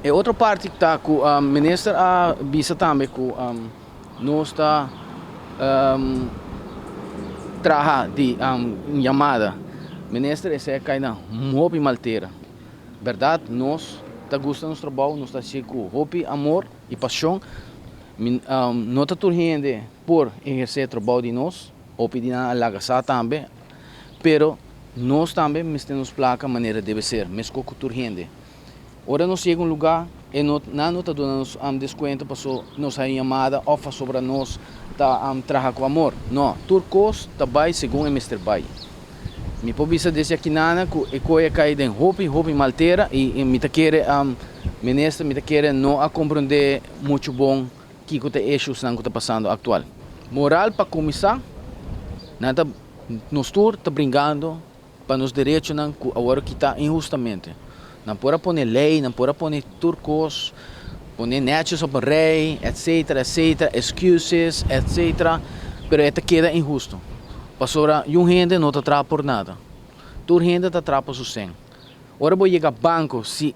E outra parte que está com o ministro a visa também que nós está trabalhando de chamada. Ministro esse é que na hopi malteira. Verdade, nós está gostando do nosso trabalho, nós está cheio com hopi amor e paixão. Não está turrendo por exercer o trabalho de nós, hopi de na lagaçá também, pero nós também temos placa maneira deve ser, mas com turrendo. Ora nós chega um lugar e não está dando desconto para nossa chamada ou sobre nós tá trabalhar com amor. Não, turcos também segundo o Mr. Bay. Me pode dizer aqui nada que coisa cai em hopi malteira e me tá querer ministro me tá querer não a compreender muito bom que os issues que está passando atual. Moral para começar, nada nós está brincando para os direitos que agora que está injustamente. Não pode pôr lei, não pode pôr turcos, pôr netos sobre rei, etc, excuses, etc. Pero esta queda injusto. Para gente não está atrás por nada. Toda gente está atrás por su sen. Agora vou chegar ao banco, se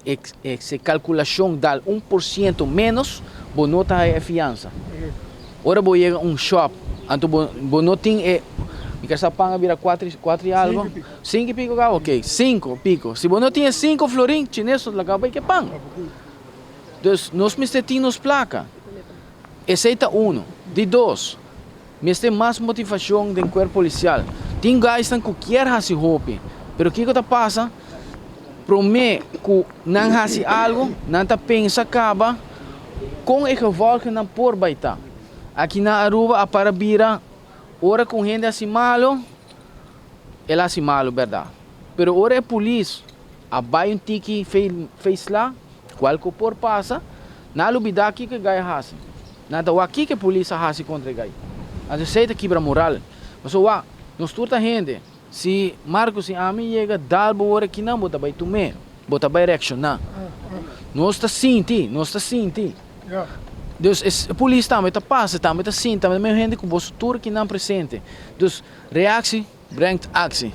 calculação dá 1% menos, vou não está a fiança. Agora vou chegar a shop, então vou não tem e que essa panga vira 4 e algo. 5 e pico, ok. 5 pico. Se você não tinha 5 florins, chinês, lá acaba que pang. Então, nós temos placa. Esse é um. De dois, nós temos mais motivação do corpo policial. Tem gás que qualquer raça hopi. Pero o que está passando? Promete que não faz algo, não está pensa acaba com o revolta não por baita. Aqui na Aruba a para vira ora com gente assim malo, ela assim malo, verdade. Pero ora é polícia, abai tiki fez lá, qual que por passa, na lubida aqui que gai hasi. Nada o aqui que polícia hasi contra gai. A gente quebra moral. Mas o nós turta gente. Se Marcos e a mim chega dar ora que não bota vai tomar, bota vai reaccionar. Nós está senti. Dus a polícia também está passa, também está sim, também mesmo gente com você turco que não presente. Dus reactie brengt actie.